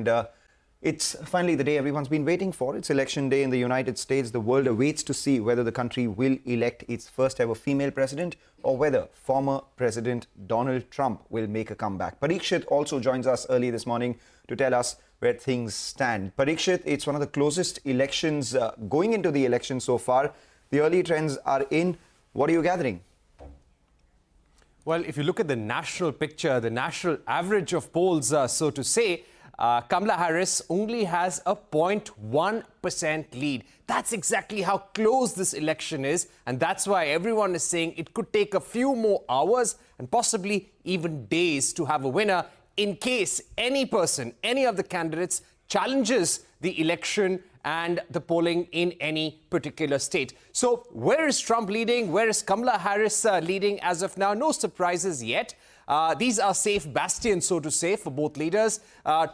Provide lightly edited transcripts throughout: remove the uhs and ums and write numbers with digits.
and it's finally the day everyone's been waiting for. It's election day in the United States. The world awaits to see whether the country will elect its first ever female president or whether former President Donald Trump will make a comeback. Parikshit also joins us early this morning to tell us where things stand. Parikshit, it's one of the closest elections going into the election so far. The early trends are in. What are you gathering? Well, if you look at the national picture, the national average of polls, so to say, Kamala Harris only has a 0.1% lead. That's exactly how close this election is. And that's why everyone is saying it could take a few more hours and possibly even days to have a winner in case any person, any of the candidates challenges the election and the polling in any particular state. So where is Trump leading? Where is Kamala Harris leading as of now? No surprises yet. These are safe bastions, so to say, for both leaders.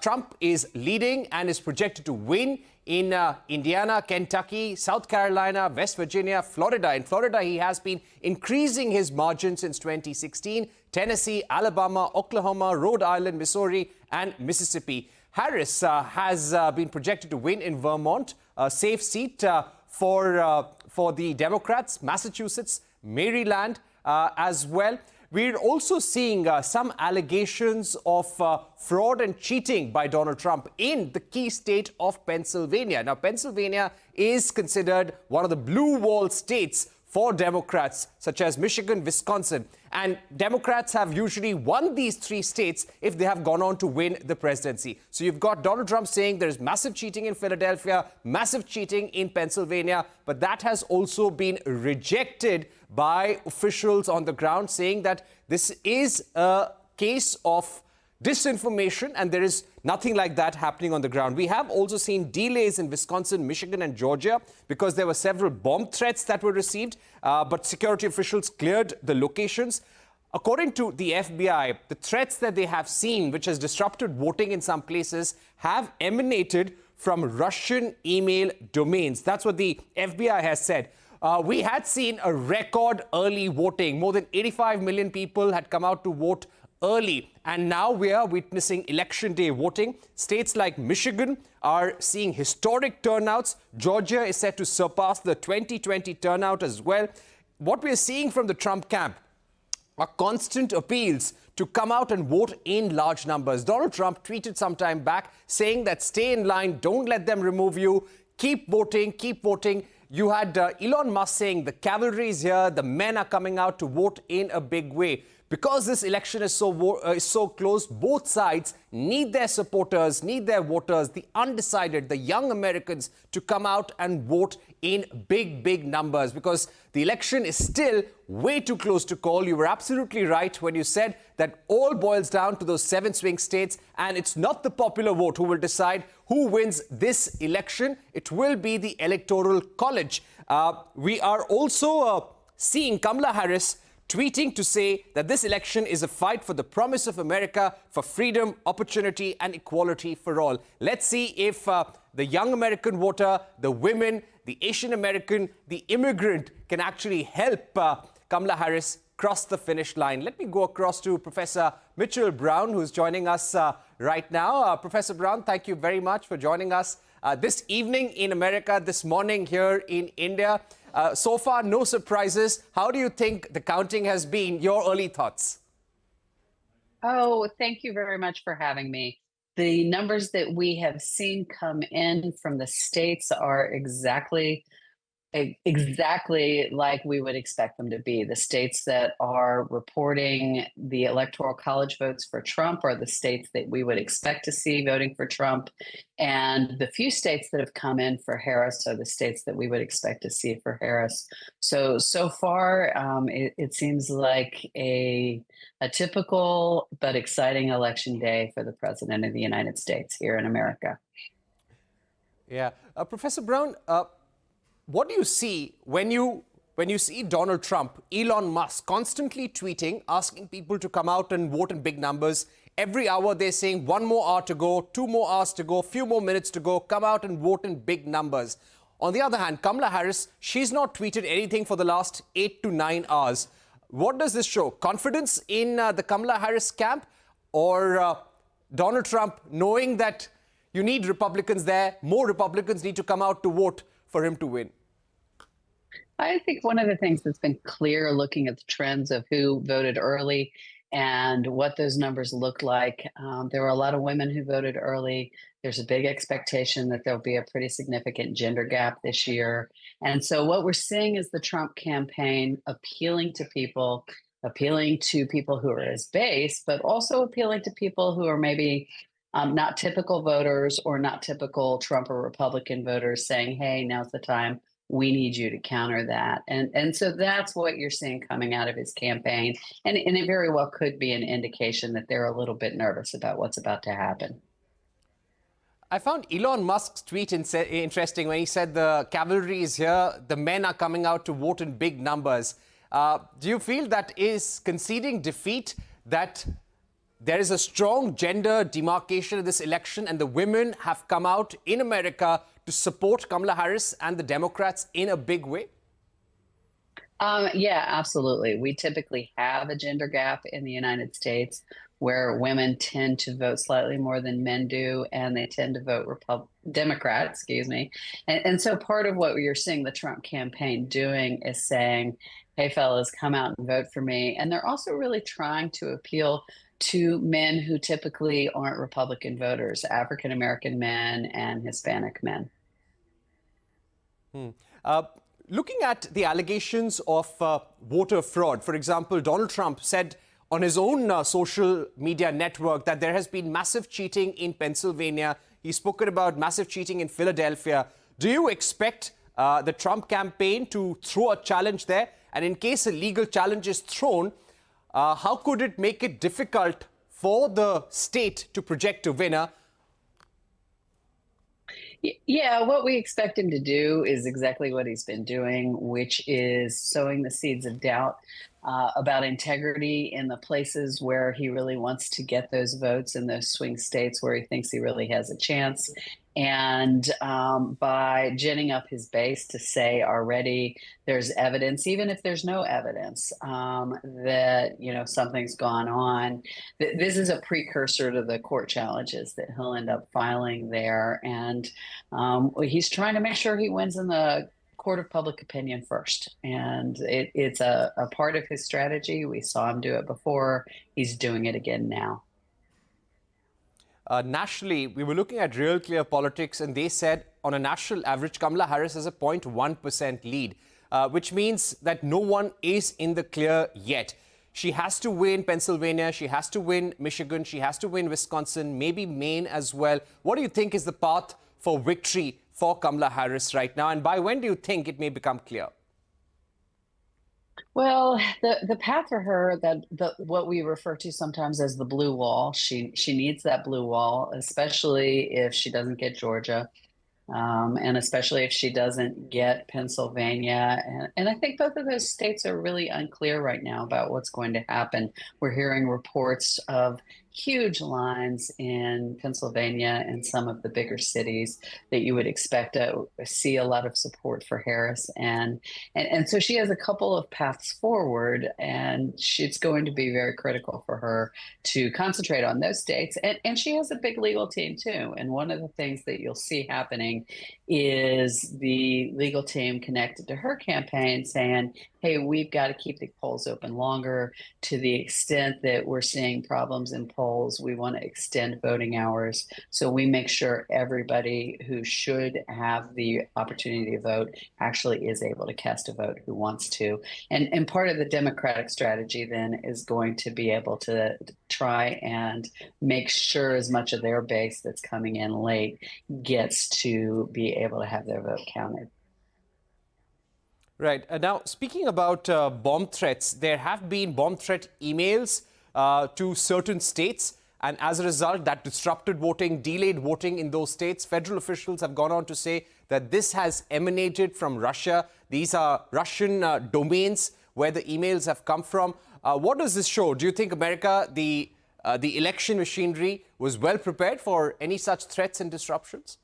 Trump is leading and is projected to win in Indiana, Kentucky, South Carolina, West Virginia, Florida. In Florida, he has been increasing his margin since 2016. Tennessee, Alabama, Oklahoma, Rhode Island, Missouri, and Mississippi. Harris has been projected to win in Vermont, a safe seat for the Democrats, Massachusetts, Maryland as well. We're also seeing some allegations of fraud and cheating by Donald Trump in the key state of Pennsylvania. Now, Pennsylvania is considered one of the blue wall states for Democrats, such as Michigan, Wisconsin. And Democrats have usually won these three states if they have gone on to win the presidency. So you've got Donald Trump saying there's massive cheating in Philadelphia, massive cheating in Pennsylvania, but that has also been rejected by officials on the ground, saying that this is a case of disinformation and there is nothing like that happening on the ground. We have also seen delays in Wisconsin, Michigan and Georgia because there were several bomb threats that were received, but security officials cleared the locations. According to the FBI, the threats that they have seen, which has disrupted voting in some places, have emanated from Russian email domains. That's what the FBI has said. We had seen a record early voting. More than 85 million people had come out to vote early, and now we are witnessing election day voting. States like Michigan are seeing historic turnouts. Georgia is set to surpass the 2020 turnout as well. What we are seeing from the Trump camp are constant appeals to come out and vote in large numbers. Donald Trump tweeted some time back saying that stay in line, don't let them remove you, keep voting, keep voting. You had Elon Musk saying the cavalry is here, the men are coming out to vote in a big way. Because this election is so close, both sides need their supporters, need their voters, the undecided, the young Americans to come out and vote in big numbers, because the election is still way too close to call. You were absolutely right when you said that all boils down to those 7 swing states, and it's not the popular vote who will decide who wins this election. It will be the Electoral College. We are also seeing Kamala Harris tweeting to say that this election is a fight for the promise of America, for freedom, opportunity and equality for all. Let's see if the young American voter, the women, the Asian American, the immigrant can actually help Kamala Harris cross the finish line. Let me go across to Professor Mitchell Brown, who's joining us right now. Professor Brown, thank you very much for joining us this evening in America, this morning here in India. So far, no surprises. How do you think the counting has been? Your early thoughts? Oh, thank you very much for having me. The numbers that we have seen come in from the states are exactly like we would expect them to be. The states that are reporting the Electoral College votes for Trump are the states that we would expect to see voting for Trump. And the few states that have come in for Harris are the states that we would expect to see for Harris. So far, it seems like a typical but exciting election day for the President of the United States here in America. Yeah. Professor Brown, what do you see when you see Donald Trump, Elon Musk constantly tweeting, asking people to come out and vote in big numbers? Every hour they're saying 1 more hour to go, 2 more hours to go, few more minutes to go, come out and vote in big numbers. On the other hand, Kamala Harris, she's not tweeted anything for the last 8 to 9 hours. What does this show? Confidence in the Kamala Harris camp, or Donald Trump knowing that You need Republicans there. More Republicans need to come out to vote for him to win. I think one of the things that's been clear looking at the trends of who voted early and what those numbers look like, there were a lot of women who voted early. There's a big expectation that there'll be a pretty significant gender gap this year. And so what we're seeing is the Trump campaign appealing to people who are his base, but also appealing to people who are maybe not typical voters or not typical Trump or Republican voters, saying, hey, now's the time. We need you to counter that. And so that's what you're seeing coming out of his campaign. And it very well could be an indication that they're a little bit nervous about what's about to happen. I found Elon Musk's tweet interesting when he said the cavalry is here, the men are coming out to vote in big numbers. Do you feel that is conceding defeat, that there is a strong gender demarcation in this election and the women have come out in America to support Kamala Harris and the Democrats in a big way? Yeah, absolutely. We typically have a gender gap in the United States where women tend to vote slightly more than men do, and they tend to vote Democrat, excuse me. And so part of what you're seeing the Trump campaign doing is saying, hey, fellas, come out and vote for me. And they're also really trying to appeal to men who typically aren't Republican voters, African-American men and Hispanic men. Looking at the allegations of voter fraud, for example, Donald Trump said on his own social media network that there has been massive cheating in Pennsylvania. He's spoken about massive cheating in Philadelphia. Do you expect the Trump campaign to throw a challenge there? And in case a legal challenge is thrown, how could it make it difficult for the state to project a winner? Yeah, what we expect him to do is exactly what he's been doing, which is sowing the seeds of doubt about integrity in the places where he really wants to get those votes, in those swing states where he thinks he really has a chance. And by ginning up his base to say already there's evidence, even if there's no evidence, that, you know, something's gone on. This is a precursor to the court challenges that he'll end up filing there. And he's trying to make sure he wins in the court of public opinion first. And it's a part of his strategy. We saw him do it before. He's doing it again now. Nationally, we were looking at Real Clear Politics, and they said on a national average, Kamala Harris has a 0.1% lead, which means that no one is in the clear yet. She has to win Pennsylvania, she has to win Michigan, she has to win Wisconsin, maybe Maine as well. What do you think is the path for victory for Kamala Harris right now, and by when do you think it may become clear? Well, the path for her, what we refer to sometimes as the blue wall, she needs that blue wall, especially if she doesn't get Georgia, and especially if she doesn't get Pennsylvania. And I think both of those states are really unclear right now about what's going to happen. We're hearing reports of huge lines in Pennsylvania and some of the bigger cities that you would expect to see a lot of support for Harris. And so she has a couple of paths forward, and it's going to be very critical for her to concentrate on those states. And she has a big legal team too. And one of the things that you'll see happening is the legal team connected to her campaign saying, hey, we've got to keep the polls open longer. To the extent that we're seeing problems in polls, we want to extend voting hours. So we make sure everybody who should have the opportunity to vote actually is able to cast a vote who wants to. And part of the Democratic strategy then is going to be able to try and make sure as much of their base that's coming in late gets to be able to have their vote counted. Right. Now, speaking about bomb threats, there have been bomb threat emails to certain states. And as a result, that disrupted voting, delayed voting in those states. Federal officials have gone on to say that this has emanated from Russia. These are Russian domains where the emails have come from. What does this show? Do you think America, the election machinery, was well prepared for any such threats and disruptions?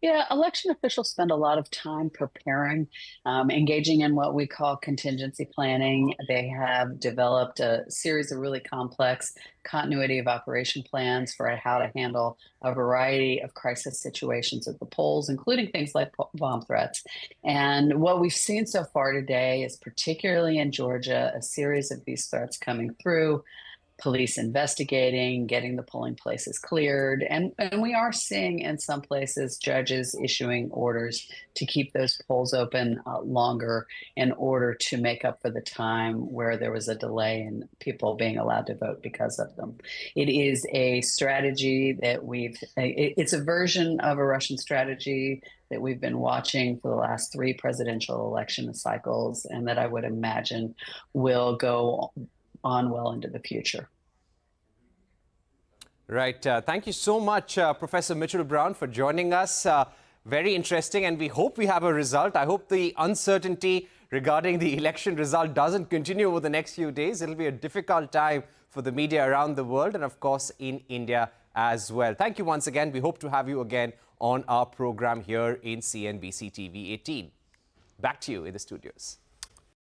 Yeah, election officials spend a lot of time preparing, engaging in what we call contingency planning. They have developed a series of really complex continuity of operation plans for how to handle a variety of crisis situations at the polls, including things like bomb threats. And what we've seen so far today is, particularly in Georgia, a series of these threats coming through, police investigating, getting the polling places cleared. And we are seeing in some places judges issuing orders to keep those polls open longer in order to make up for the time where there was a delay in people being allowed to vote because of them. It is a strategy that it's a version of a Russian strategy that we've been watching for the last 3 presidential election cycles, and that I would imagine will go on well into the future. Right. Thank you so much, Professor Mitchell Brown, for joining us. Very interesting, and we hope we have a result. I hope the uncertainty regarding the election result doesn't continue over the next few days. It'll be a difficult time for the media around the world and, of course, in India as well. Thank you once again. We hope to have you again on our program here in CNBC TV 18. Back to you in the studios.